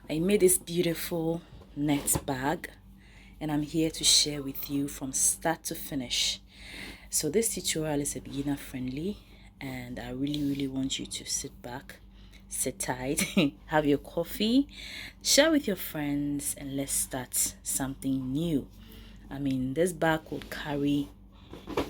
I made this beautiful net bag and I'm here to share with you from start to finish. So this tutorial is a beginner friendly and I really want you to sit back, sit tight, have your coffee, share with your friends, and let's start something new. I mean, this bag will carry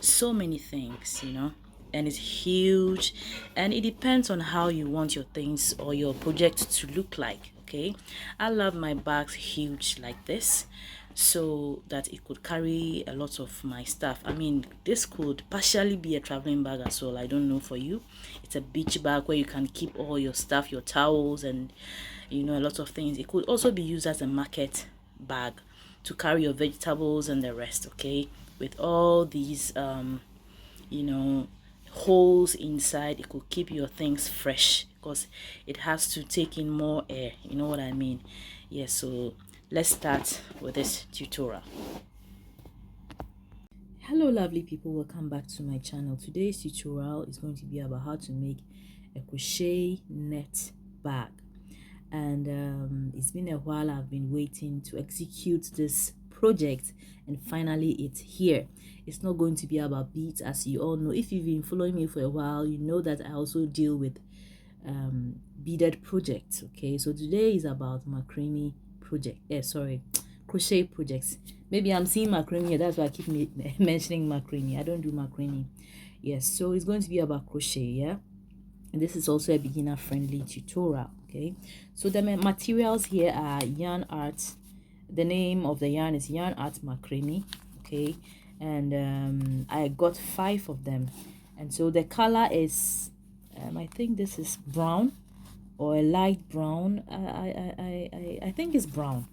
so many things, and it's huge, and it depends on how you want your things or your project to look like. Okay, I love my bags huge like this so that it could carry a lot of my stuff. I mean, this could partially be a traveling bag as well. I don't know for you. It's a beach bag where you can keep all your stuff, your towels, and a lot of things. It could also be used as a market bag to carry your vegetables and the rest. Okay, with all these you know holes inside, it could keep your things fresh because it has to take in more air, you know what I mean. Yes, so let's start with this tutorial. Hello lovely people, welcome back to my channel. Today's tutorial is going to be about how to make a crochet net bag, and it's been a while. I've been waiting to execute this project and finally it's here. It's not going to be about beads, as you all know. If you've been following me for a while, you know that I also deal with beaded projects. Okay, so today is about macrame project, crochet projects. Maybe I'm seeing macrame here, that's why I keep mentioning macrame. I don't do macrame. Yes, so it's going to be about crochet. Yeah, and this is also a beginner friendly tutorial. Okay, so the materials here are yarn art. The name of the yarn is yarn art macrame. Okay, and I got 5 of them, and so the color is I think this is brown or a light brown. I think it's brown.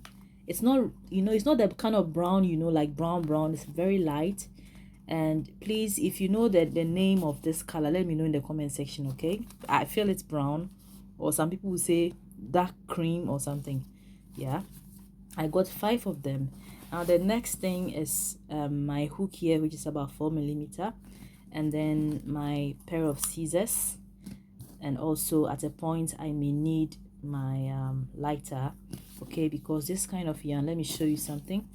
It's not, it's not the kind of brown, like brown. It's very light. And please, if you know that the name of this color, let me know in the comment section. Okay, I feel it's brown, or some people will say dark cream or something. Yeah, I got 5 of them. Now the next thing is my hook here, which is about 4mm, and then my pair of scissors, and also at a point I may need my lighter. Okay, because this kind of yarn, let me show you something.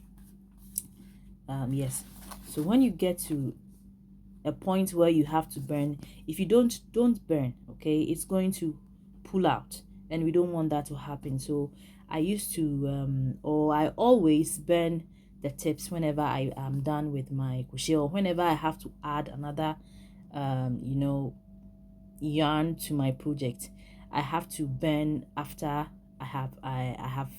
Yes, so when you get to a point where you have to burn, if you don't burn, okay, it's going to pull out, and we don't want that to happen. So I used to or I always burn the tips whenever I am done with my crochet, or whenever I have to add another yarn to my project. I have to burn after I have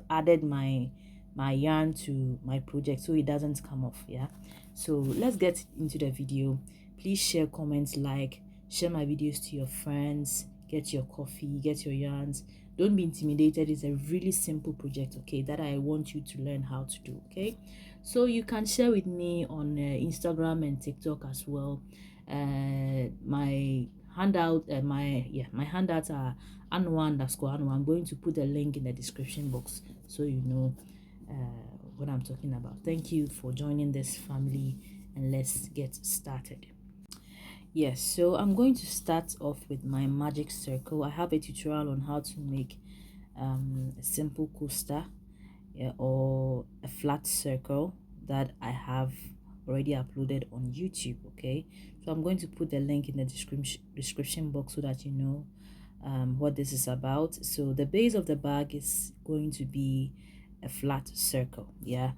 added my yarn to my project, so it doesn't come off. Yeah, so let's get into the video. Please share, comment, like, share my videos to your friends, get your coffee, get your yarns. Don't be intimidated. It's a really simple project, okay, that I want you to learn how to do. Okay, so you can share with me on Instagram and TikTok as well. My handout, my handouts are anwa_anwa. I'm going to put a link in the description box so you know what I'm talking about. Thank you for joining this family, and let's get started. Yes, so I'm going to start off with my magic circle. I have a tutorial on how to make a simple coaster, yeah, or a flat circle that I have already uploaded on YouTube. Okay, so I'm going to put the link in the description box so that you know what this is about. So the base of the bag is going to be a flat circle. Yeah,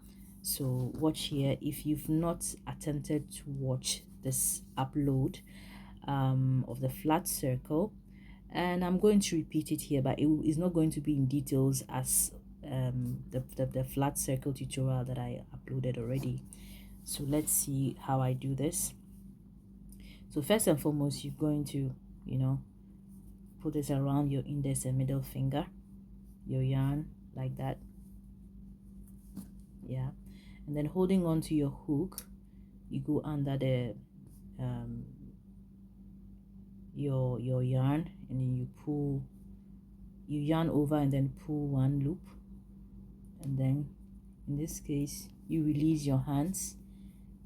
so watch here. If you've not attempted to watch this upload of the flat circle, and I'm going to repeat it here, but it is not going to be in details as the flat circle tutorial that I uploaded already. So let's see how I do this. So first and foremost, you're going to put this around your index and middle finger, your yarn, like that. Yeah, and then holding on to your hook, you go under the your yarn, and then you yarn over and then pull one loop, and then in this case you release your hands,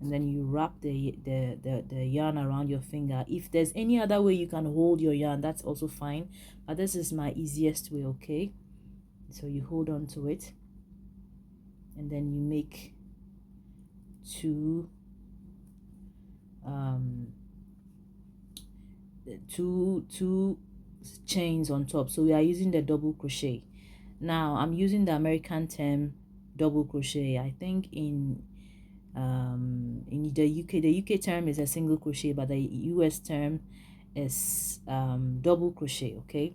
and then you wrap the yarn around your finger. If there's any other way you can hold your yarn, that's also fine, but this is my easiest way. Okay, So you hold on to it, and then you make two um two chains on top. So we are using the double crochet. Now I'm using the American term double crochet. I think in the UK term is a single crochet, but the US term is double crochet. Okay,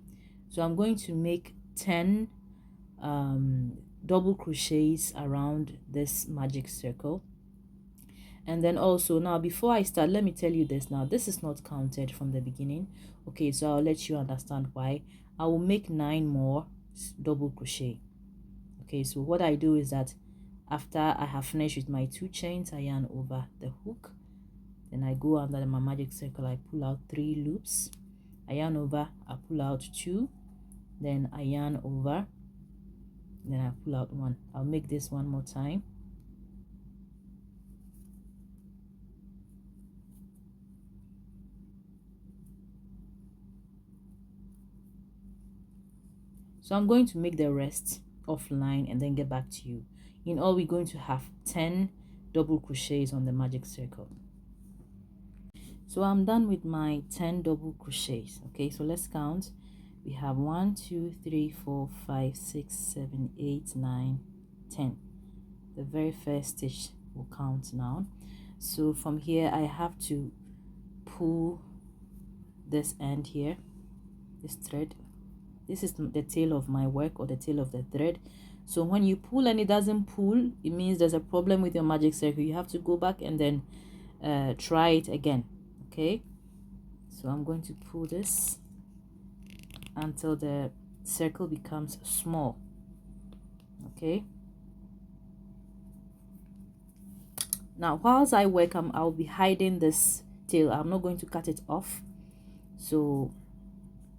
so I'm going to make 10 double crochets around this magic circle. And then also, now before I start, let me tell you this. Now this is not counted from the beginning. Okay, so I'll let you understand why. I will make 9 more double crochet. Okay, so what I do is that after I have finished with my 2 chains, I yarn over the hook, then I go under my magic circle, I pull out 3 loops, I yarn over, I pull out 2, then I yarn over, then I pull out 1. I'll make this one more time. So I'm going to make the rest offline and then get back to you. In all, we're going to have 10 double crochets on the magic circle. So I'm done with my 10 double crochets. Okay, so let's count. We have 1 2 3 4 5 6 7 8 9 10. The very first stitch will count now. So from here I have to pull this end here, this thread. This is the tail of my work, or the tail of the thread. So when you pull and it doesn't pull, it means there's a problem with your magic circle. You have to go back and then try it again. Okay, so I'm going to pull this until the circle becomes small. Okay, now whilst I work, I'll be hiding this tail. I'm not going to cut it off. So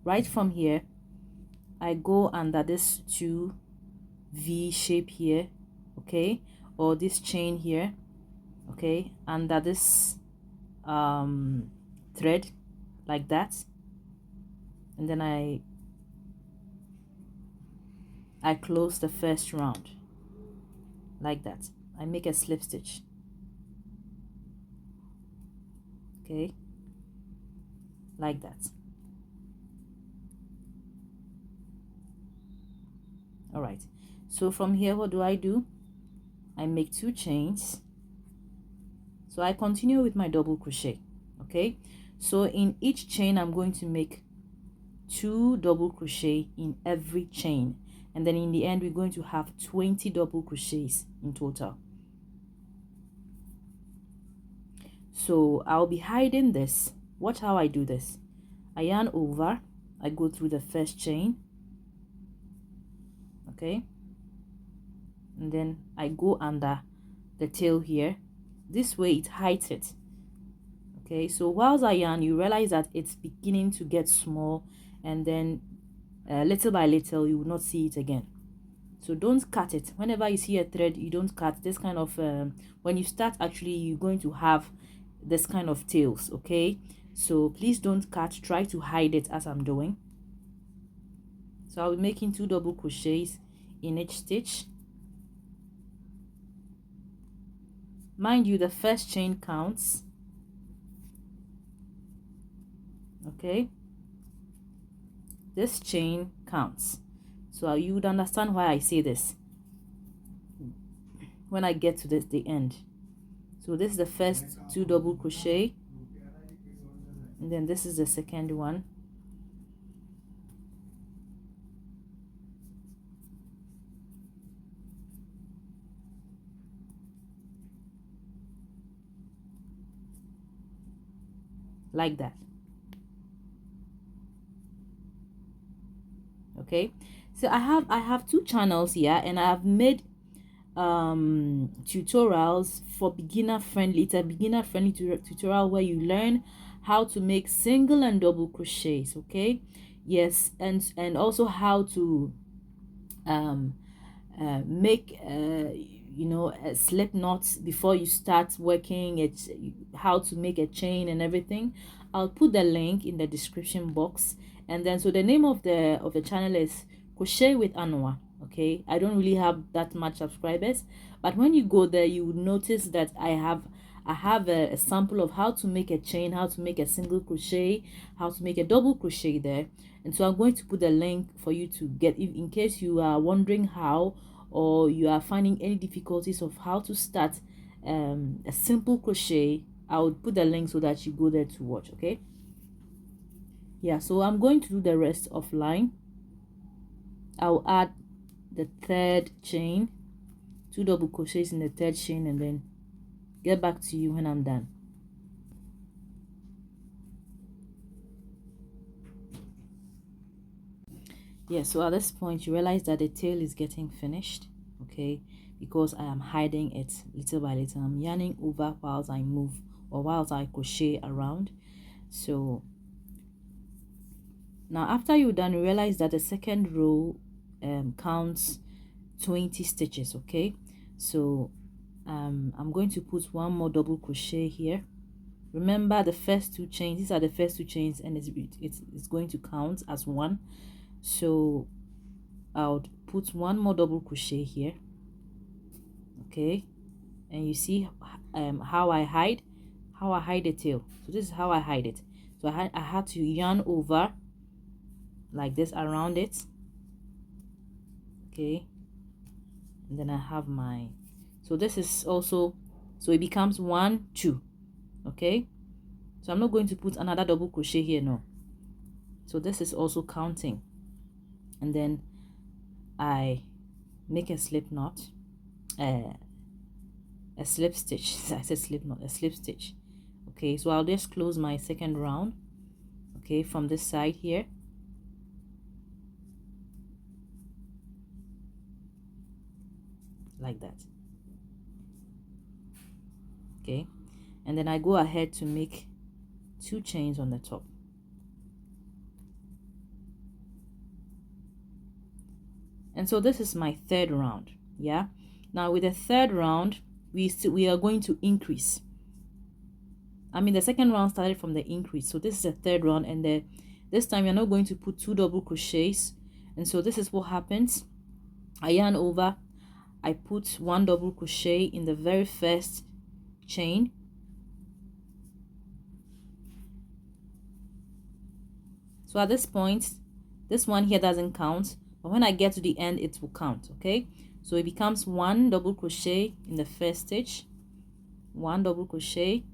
right from here I go under this 2 V shape here, okay, or this chain here, okay, under this thread like that, and then I close the first round like that. I make a slip stitch, okay, like that. All right, so from here what do? I make 2 chains. So I continue with my double crochet. Okay, so in each chain I'm going to make 2 double crochet in every chain, and then in the end we're going to have 20 double crochets in total. So I'll be hiding this. Watch how I do this. I yarn over, I go through the first chain, okay, and then I go under the tail here. This way it hides it. Okay, so whilst I yarn, you realize that it's beginning to get small, and then little by little you will not see it again. So don't cut it. Whenever you see a thread, you don't cut this kind of when you start, actually you're going to have this kind of tails. Okay, so please don't cut, try to hide it as I'm doing. So I'll be making 2 double crochets in each stitch. Mind you, the first chain counts. Okay, this chain counts. So you would understand why I say this when I get to the end. So this is the first 2 double crochet, and then this is the second one, like that. Okay, so I have 2 channels here, and I have made tutorials for beginner friendly. It's a beginner friendly tutorial where you learn how to make single and double crochets. Okay, yes, and also how to make slip knots before you start working. It's how to make a chain and everything. I'll put the link in the description box. And then so the name of the channel is Crochet with Anua. Okay, I don't really have that much subscribers, but when you go there, you would notice that I have a sample of how to make a chain, how to make a single crochet, how to make a double crochet there. And so I'm going to put the link for you to get, if in case you are wondering how, or you are finding any difficulties of how to start a simple crochet. I would put the link so that you go there to watch. Okay, yeah, so I'm going to do the rest of line. I'll add the third chain, 2 double crochets in the third chain, and then get back to you when I'm done. Yeah, so at this point you realize that the tail is getting finished, okay, because I am hiding it little by little. I'm yarning over whilst I move, or whilst I crochet around. So now after you're done, you realize that the second row counts 20 stitches. Okay, so I'm going to put one more double crochet here. Remember the first 2 chains, these are the first 2 chains, and it's going to count as one. So I'll put one more double crochet here. Okay, and you see how I hide the tail. So this is how I hide it. So I had to yarn over like this around it. Okay, and then I have my, so this is also, so it becomes 1 2. Okay, so I'm not going to put another double crochet here, no. So this is also counting, and then I make a slip knot, a slip stitch. I said slip knot, a slip stitch. Okay, so I'll just close my second round, okay, from this side here. Like that. Okay, and then I go ahead to make 2 chains on the top. And so this is my third round. Yeah, now with the third round we are going to increase. I mean, the second round started from the increase, so this is the third round, and this time you're not going to put 2 double crochets. And so this is what happens. I yarn over, I put 1 double crochet in the very first chain, so at this point this one here doesn't count, but when I get to the end it will count. Okay, so it becomes 1 double crochet in the first stitch, 1 double crochet,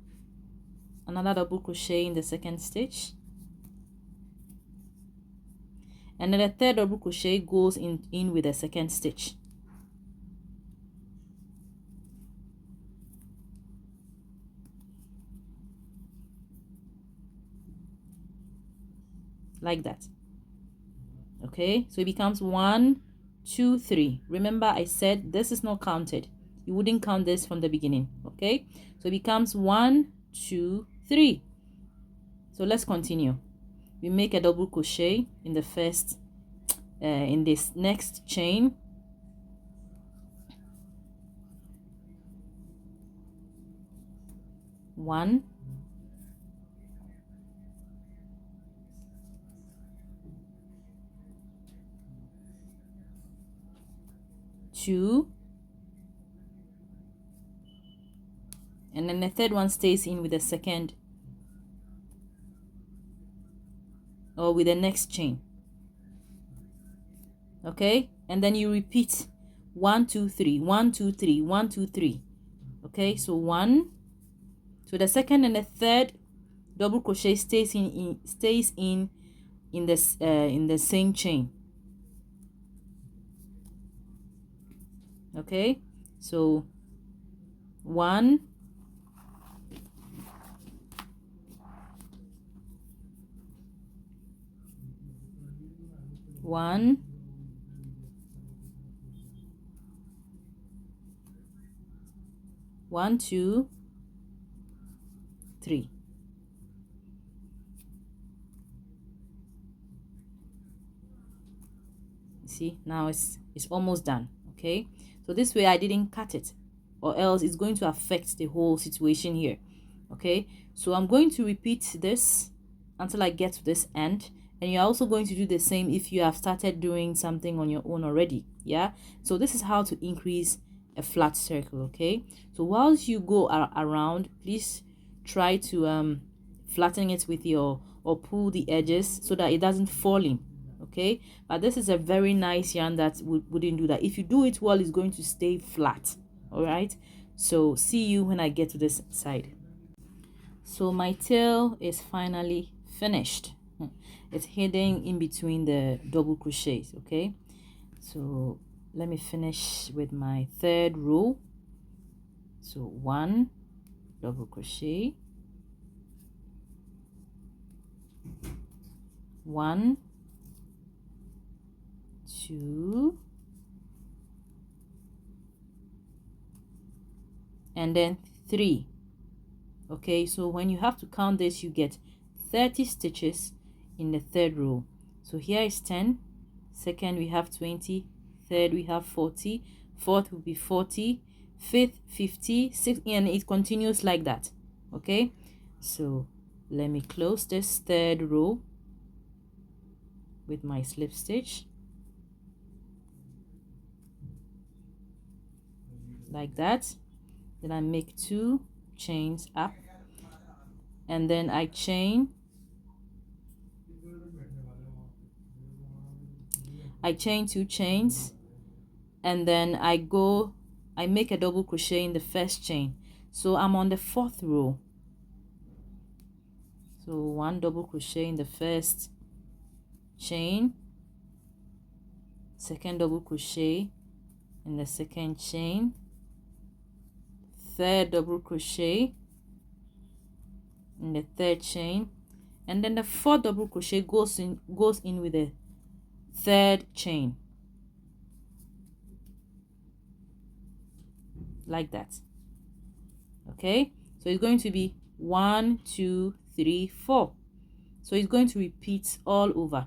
another double crochet in the second stitch, and then the third double crochet goes in with the second stitch. Like that. Okay, so it becomes 1 2 3. Remember I said this is not counted, you wouldn't count this from the beginning. Okay, so it becomes 1 2 3. So let's continue. We make a double crochet in the first in this next chain, one, two, and then the third one stays in with the second, or with the next chain. Okay, and then you repeat 1 2 3 1 2 3 1 2 3. Okay, so 1, so the second and the third double crochet stays in this in the same chain. Okay, so 1, 1, 1 2 3. See, now it's almost done. Okay, so this way I didn't cut it, or else it's going to affect the whole situation here. Okay, so I'm going to repeat this until I get to this end, and you're also going to do the same if you have started doing something on your own already. Yeah, so this is how to increase a flat circle. Okay, so whilst you go around, please try to flatten it with your, or pull the edges so that it doesn't fall in. Okay, but this is a very nice yarn that wouldn't do that. If you do it well, it's going to stay flat. All right, so see you when I get to this side. So my tail is finally finished. It's hidden in between the double crochets. Okay, so let me finish with my third row. So 1 double crochet, 1, 2, and then 3. Okay, so when you have to count this, you get 30 stitches in the third row. So here is 10, second we have 20, third we have 40, fourth will be 40, fifth 50, sixth, and it continues like that. Okay, so let me close this third row with my slip stitch like that. Then I make 2 chains up, and then I chain 2 chains, and then I make a double crochet in the first chain. So I'm on the 4th row. So 1 double crochet in the first chain, second double crochet in the second chain, third double crochet in the third chain, and then the 4th double crochet goes in with the third chain, like that. Okay, so it's going to be 1 2 3 4. So it's going to repeat all over.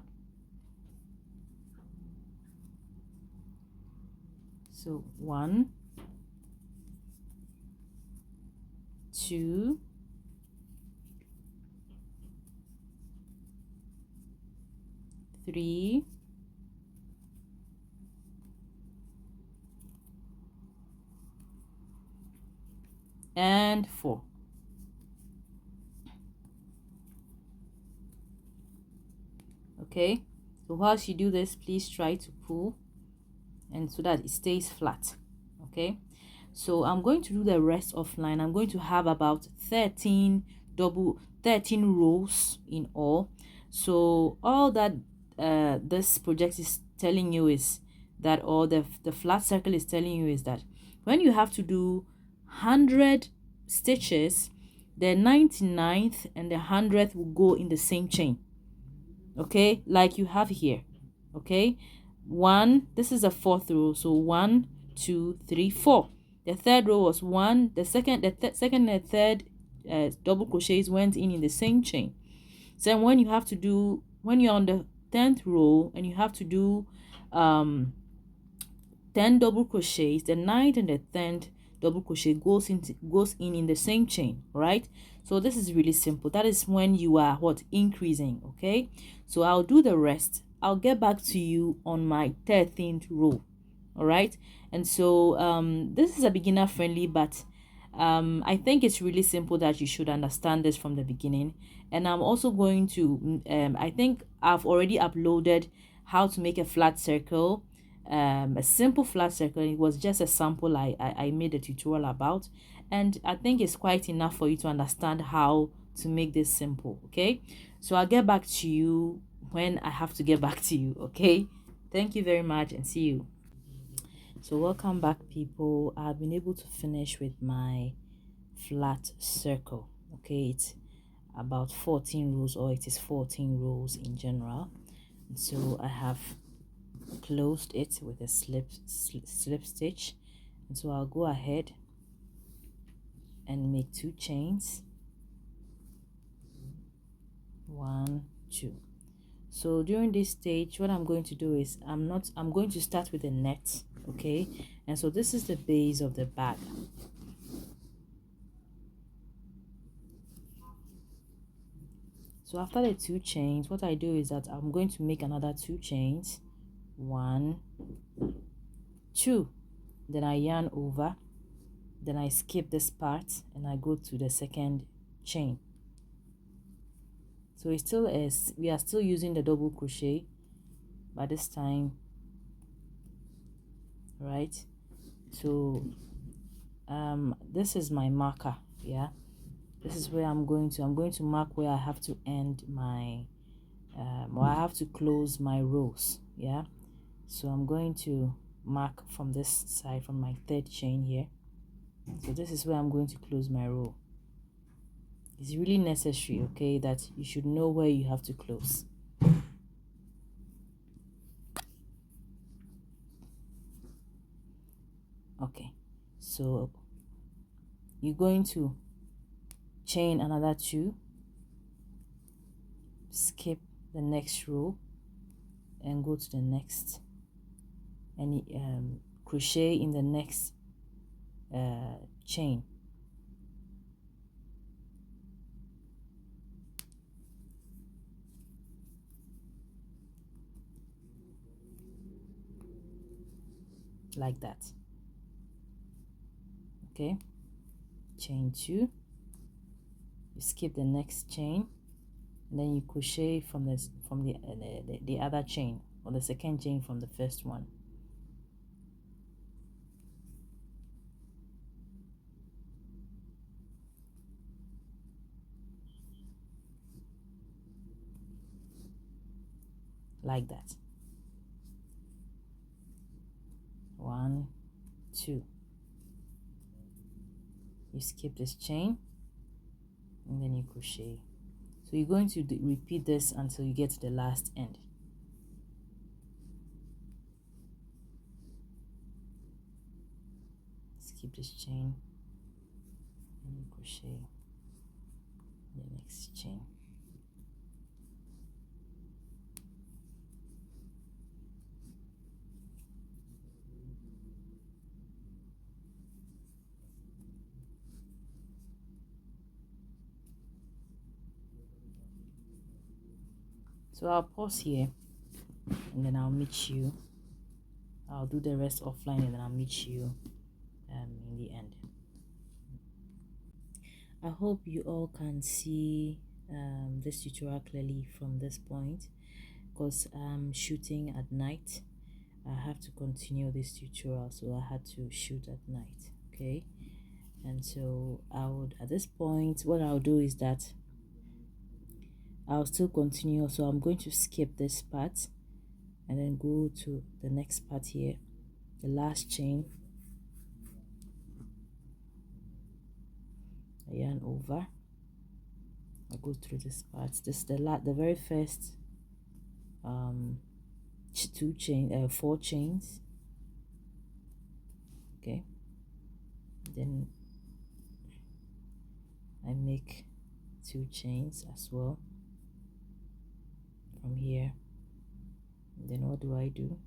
So 1 2 3 and 4. Okay, so whilst you do this, please try to pull and so that it stays flat. Okay, so I'm going to do the rest offline. I'm going to have about 13 rows in all. So all that this project is telling you is that, or the flat circle is telling you, is that when you have to do 100 stitches, the 99th and the 100th will go in the same chain. Okay, like you have here. Okay, this is a 4th row, so 1 2 3 4. The third row was 1, the second and third double crochets went in the same chain. So when you're on the 10th row and you have to do 10 double crochets, the 9th and the 10th double crochet goes in the same chain, right? So this is really simple. That is when you are increasing. Okay, so I'll do the rest. I'll get back to you on my 13th row. All right, and so this is a beginner friendly, but I think it's really simple that you should understand this from the beginning. And I'm also going to I think I've already uploaded how to make a flat circle, a simple flat circle. It was just a sample I made a tutorial about, and I think it's quite enough for you to understand how to make this simple. Okay, so I'll get back to you when I have to get back to you. Okay, thank you very much and see you. So welcome back, people. I've been able to finish with my flat circle. Okay, it's about 14 rows, or it is 14 rows in general. And so I have closed it with a slip stitch, and so I'll go ahead and make 2 chains, 1 2. So during this stage, what I'm going to do is I'm going to start with a net. Okay, and so this is the base of the bag. So after the 2 chains, what I do is that I'm going to make another 2 chains, 1 2, then I yarn over, then I skip this part and I go to the second chain. So it still is, we are still using the double crochet, but this time, right? So this is my marker, yeah. This is where I'm going to mark where I have to end my or I have to close my rows, yeah. So I'm going to mark from this side, from my third chain here. So this is where I'm going to close my row. It's really necessary, okay, that you should know where you have to close. Okay, so you're going to chain another 2, skip the next row and go to the next, and crochet in the next chain. Like that. Okay, chain 2, you skip the next chain, and then you crochet from this, from the other chain, or the second chain from the first one. Like that. 1, 2, you skip this chain and then you crochet. So you're going to repeat this until you get to the last end. Skip this chain and you crochet the next chain. So I'll pause here and then I'll meet you. I'll do the rest offline and then I'll meet you in the end. I hope you all can see this tutorial clearly from this point, because I'm shooting at night. I have to continue this tutorial, so I had to shoot at night. Okay, and so I would, at this point, what I'll do is that I'll still continue. So I'm going to skip this part and then go to the next part here, the last chain. I yarn over, I go through this part. This is the very first 4 chains. Okay, then I make 2 chains as well from here. And then what do?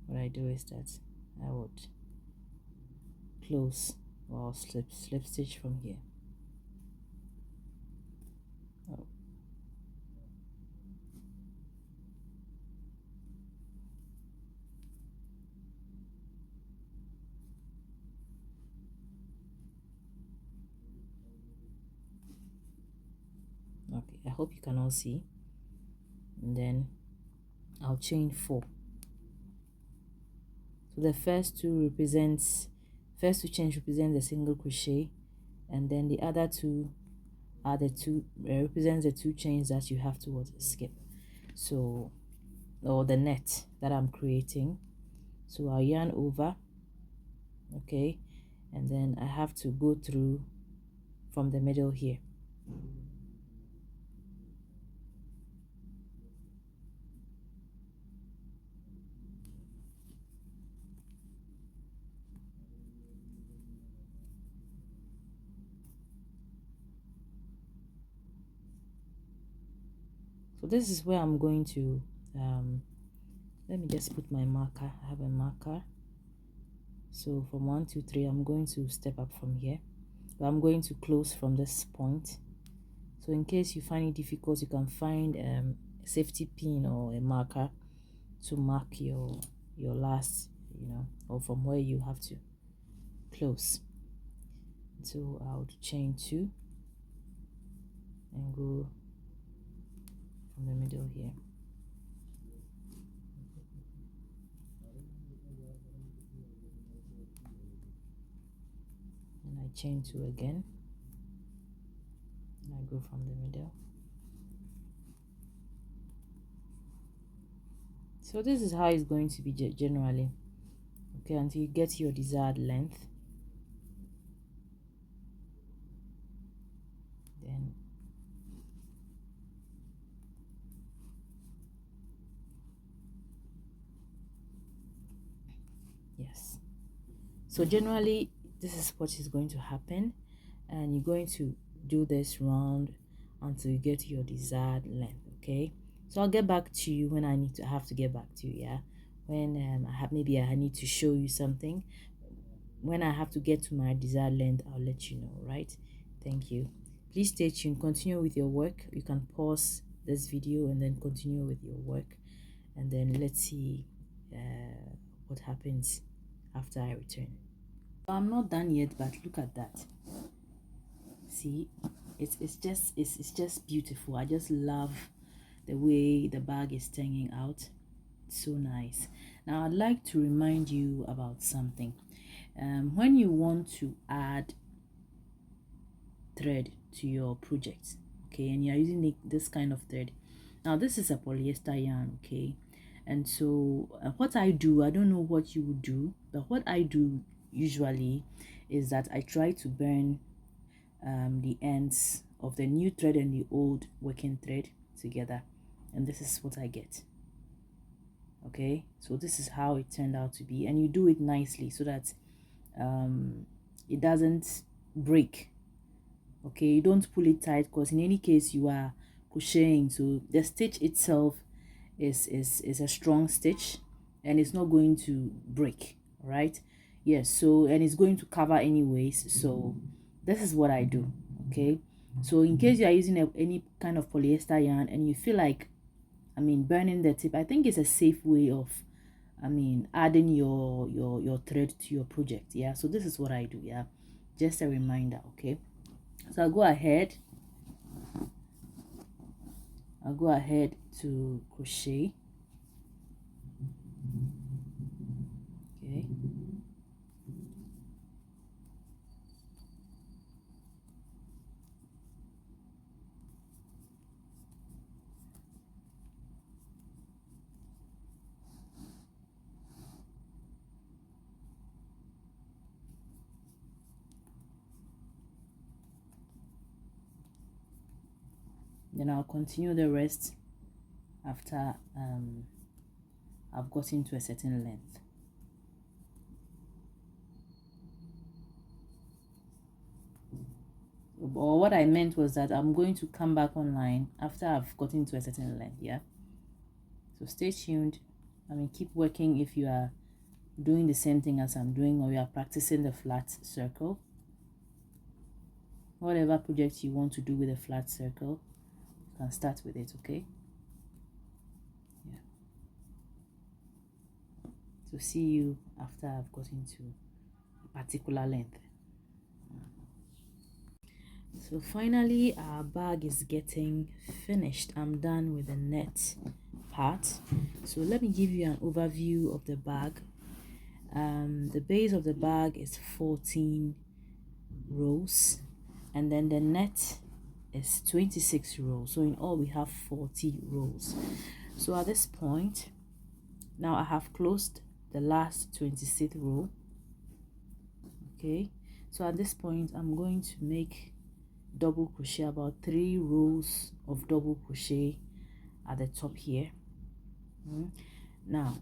What I do is that I would close or slip stitch from here. Oh. Okay, I hope you can all see. And then I'll chain 4. So the first 2 chains represent the single crochet, and then the other 2 are the 2 represents the 2 chains that you have to skip. So, or the net that I'm creating. So I'll yarn over, okay, and then I have to go through from the middle here. So this is where I'm going to let me just put my marker. I have a marker. So from 1 2 3 I'm going to step up from here, but I'm going to close from this point. So in case you find it difficult, you can find a safety pin or a marker to mark your last you know, or from where you have to close. So I'll chain 2 and go from the middle here. And I chain 2 again, and I go from the middle. So this is how it's going to be generally, okay, until you get your desired length. Then yes, so generally this is what is going to happen, and you're going to do this round until you get your desired length. Okay, so I'll get back to you when I have to get back to you. Yeah, when maybe I need to show you something. When I have to get to my desired length, I'll let you know. Right? Thank you. Please stay tuned. Continue with your work. You can pause this video and then continue with your work, and then let's see what happens after I return. I'm not done yet, but look at that. See, it's just beautiful. I just love the way the bag is turning out. It's so nice. Now I'd like to remind you about something. When you want to add thread to your project, okay, and you're using this kind of thread, now this is a polyester yarn, okay, and so what I do, I don't know what you would do, but what I do usually is that I try to burn the ends of the new thread and the old working thread together, and this is what I get. Okay, so this is how it turned out to be, and you do it nicely so that it doesn't break. Okay, you don't pull it tight, because in any case you are crocheting, so the stitch itself is a strong stitch and it's not going to break. Right? Yes, so, and it's going to cover anyways, so this is what I do. Okay, so in case you are using any kind of polyester yarn and you feel like, burning the tip, I think it's a safe way of adding your thread to your project. Yeah, so this is what I do. Yeah, just a reminder. Okay, so I'll go ahead to crochet. Okay, then I'll continue the rest after I've gotten to a certain length. Or what I meant was that I'm going to come back online after I've gotten to a certain length. Yeah, so stay tuned. Keep working if you are doing the same thing as I'm doing, or you are practicing the flat circle. Whatever project you want to do with a flat circle, you can start with it. Okay, yeah, so see you after I've gotten to a particular length. So finally our bag is getting finished. I'm done with the net part. So let me give you an overview of the bag. The base of the bag is 14 rows, and then the net is 26 rows. So in all we have 40 rows. So at this point, now I have closed the last 26th row. Okay, so at this point I'm going to make double crochet, about 3 rows of double crochet at the top here. Now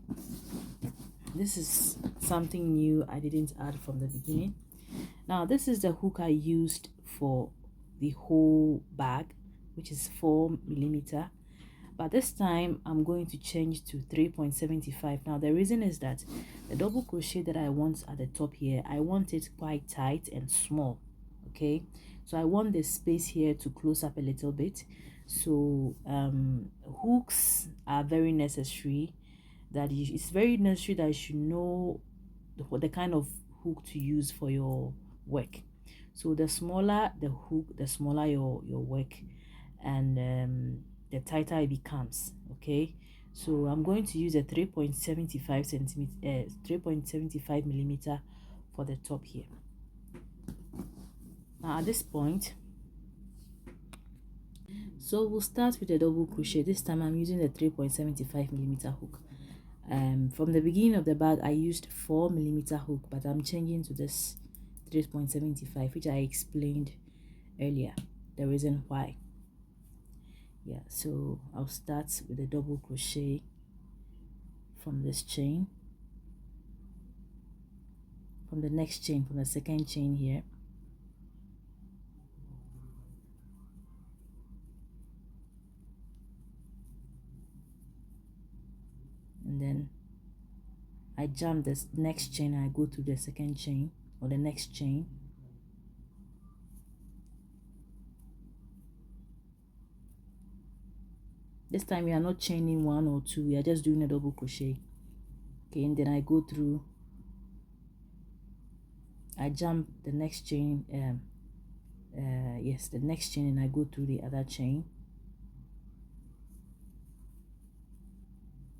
this is something new I didn't add from the beginning. Now this is the hook I used for the whole bag, which is 4mm, but this time I'm going to change to 3.75. Now the reason is that the double crochet that I want at the top here, I want it quite tight and small. Okay, so I want the space here to close up a little bit. So hooks are very necessary, that it's very necessary that you should know the kind of hook to use for your work. So the smaller the hook, the smaller your work, and the tighter it becomes. Okay, so I'm going to use a 3.75 centimeter 3.75 millimeter for the top here. Now at this point, so we'll start with a double crochet. This time I'm using the 3.75 millimeter hook. From the beginning of the bag I used 4 millimeter hook, but I'm changing to this 3.75, which I explained earlier the reason why. Yeah, so I'll start with a double crochet from this chain, from the next chain, from the second chain here, and then I jump this next chain and I go through the second chain or the next chain. This time we are not chaining 1 or 2, we are just doing a double crochet. Okay, and then I go through, I jump the next chain, yes, the next chain, and I go through the other chain.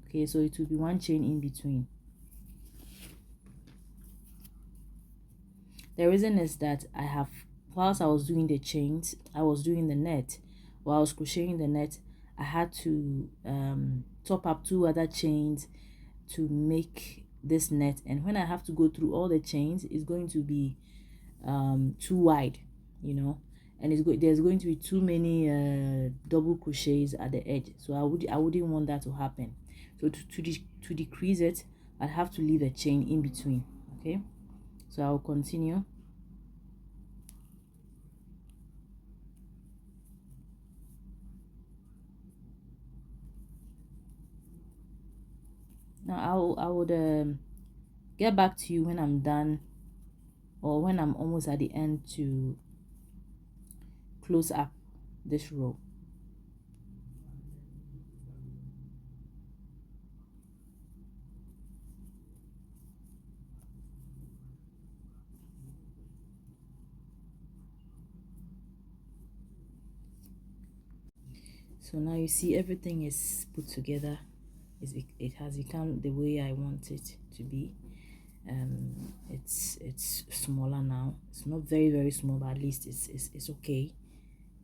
Okay, so it will be 1 chain in between. The reason is that I have, whilst I was doing the chains, I was doing the net. While I was crocheting the net, I had to top up 2 other chains to make this net, and when I have to go through all the chains, it's going to be too wide, you know, and there's going to be too many double crochets at the edge, so I wouldn't want that to happen. So to decrease it, I'd have to leave a chain in between. Okay, so I'll continue. Now I would get back to you when I'm done, or when I'm almost at the end, to close up this row. So now you see everything is put together. It has become the way I want it to be. It's smaller now. It's not very small, but at least it's okay,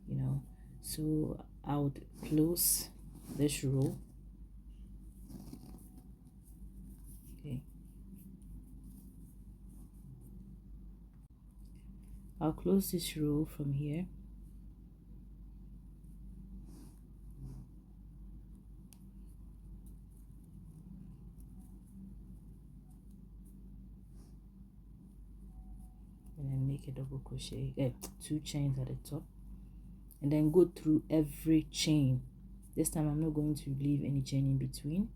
you know. So I would close this row. Okay, I'll close this row from here. And then make a double crochet, 2 chains at the top, and then go through every chain. This time I'm not going to leave any chain in between.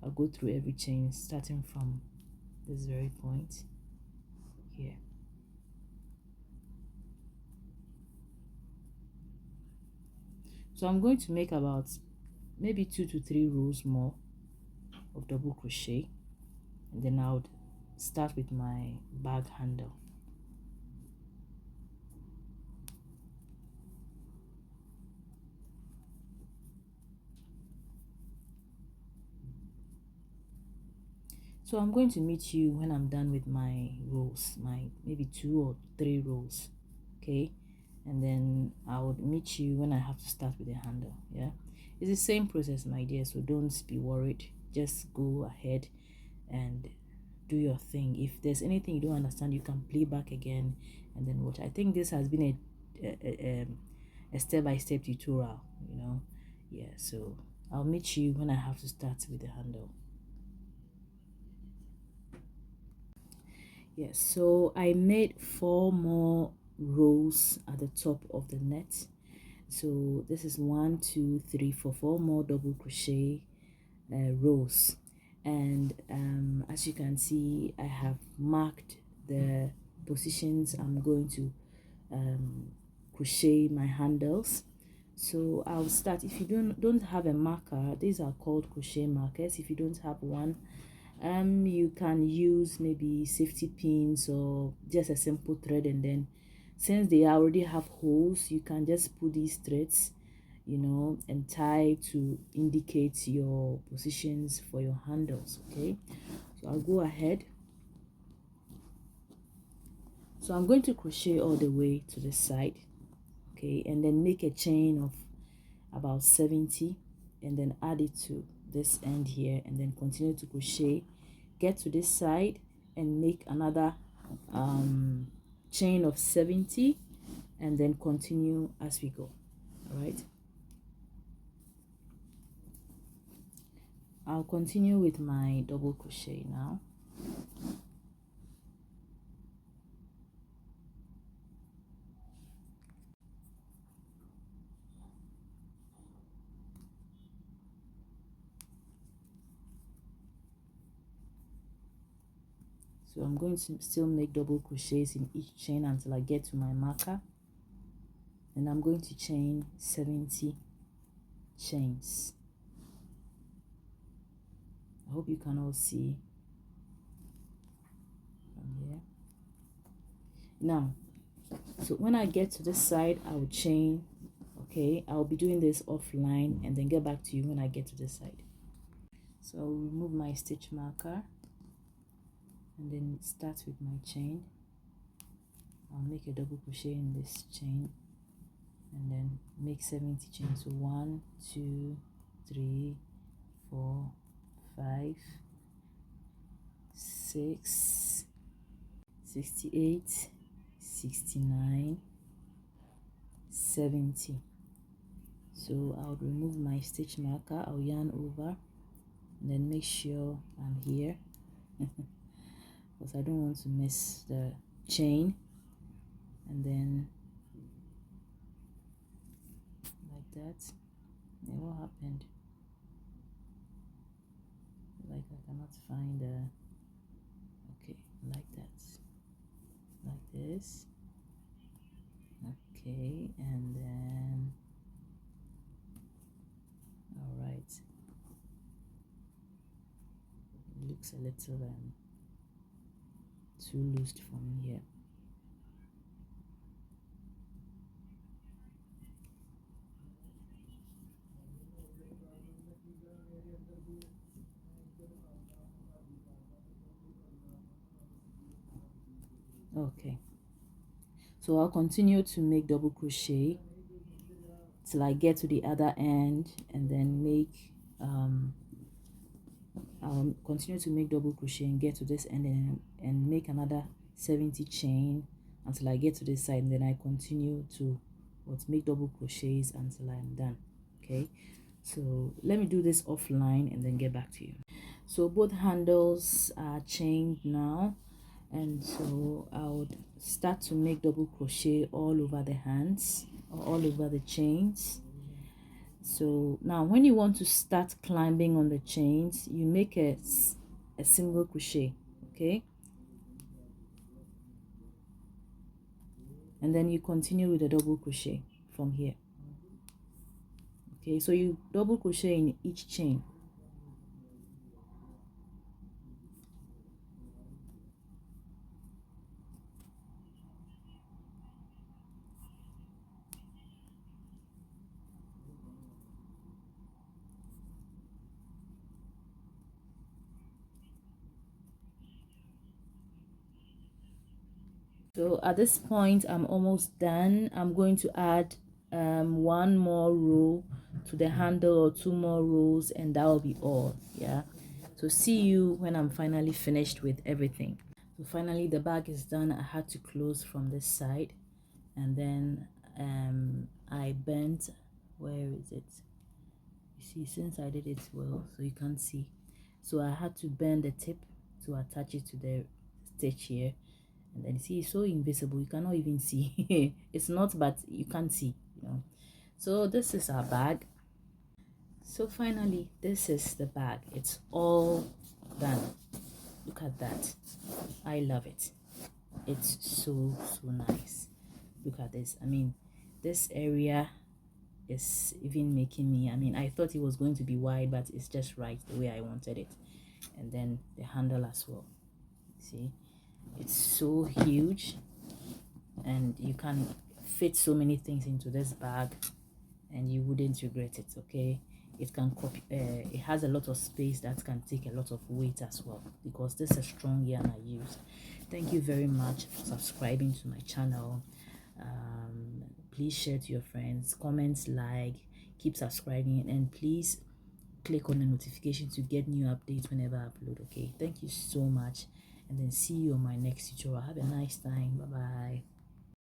I'll go through every chain starting from this very point here. So I'm going to make about maybe 2 to 3 rows more of double crochet, and then I would start with my bag handle. So I'm going to meet you when I'm done with my rows, my maybe 2 or 3 rows. Okay, and then I would meet you when I have to start with the handle. Yeah, it's the same process, my dear, so don't be worried. Just go ahead and do your thing. If there's anything you don't understand, you can play back again and then watch. I think this has been a step-by-step tutorial, you know. Yeah, so I'll meet you when I have to start with the handle. Yes, so I made 4 more rows at the top of the net. So this is 1 2 3 4 more double crochet rows, and as you can see, I have marked the positions I'm going to crochet my handles. So I'll start. If you don't have a marker, these are called crochet markers. If you don't have one, you can use maybe safety pins or just a simple thread, and then since they already have holes, you can just put these threads, you know, and tie to indicate your positions for your handles. Okay, so I'll go ahead. So I'm going to crochet all the way to the side, okay, and then make a chain of about 70, and then add it to this end here, and then continue to crochet, get to this side and make another chain of 70, and then continue as we go. All right, I'll continue with my double crochet now. So I'm going to still make double crochets in each chain until I get to my marker, and I'm going to chain 70 chains. I hope you can all see from here. Now, so when I get to this side, I will chain. Okay, I'll be doing this offline and then get back to you when I get to this side. So I'll remove my stitch marker and then start with my chain. I'll make a double crochet in this chain and then make 70 chains. So 1 2 3 4 5 6 68 69 70. So I'll remove my stitch marker, I'll yarn over and then make sure I'm here because I don't want to miss the chain, and then like that. And what happened? Like I cannot find the okay, like that, like this. Okay, and then all right, it looks a little too loose for me here. Okay, so I'll continue to make double crochet till I get to the other end, and then make I'll continue to make double crochet and get to this end, and make another 70 chain until I get to this side, and then I continue to make double crochets until I'm done. Okay, so let me do this offline and then get back to you. So both handles are chained now, and so I would start to make double crochet all over the hands or all over the chains. So now when you want to start climbing on the chains, you make a single crochet, okay, and then you continue with a double crochet from here. Okay, so you double crochet in each chain. So at this point I'm almost done. I'm going to add one more row to the handle, or 2 more rows, and that will be all. Yeah, so see you when I'm finally finished with everything. So finally the bag is done. I had to close from this side, and then I bent, where is it, you see, since I did it well so you can't see, so I had to bend the tip to attach it to the stitch here, and then see, it's so invisible, you cannot even see. It's not, but you can't see, you know. So this is our bag. So finally this is the bag. It's all done. Look at that. I love it. It's so nice. Look at this. I mean, this area is even making me, I mean, I thought it was going to be wide, but it's just right the way I wanted it. And then the handle as well, see, it's so huge, and you can fit so many things into this bag and you wouldn't regret it. Okay, it can copy, it has a lot of space that can take a lot of weight as well, because this is a strong yarn I use. Thank you very much for subscribing to my channel. Please share to your friends, comment, like, keep subscribing, and please click on the notification to get new updates whenever I upload. Okay, thank you so much, and then see you on my next tutorial. Have a nice time. Bye bye.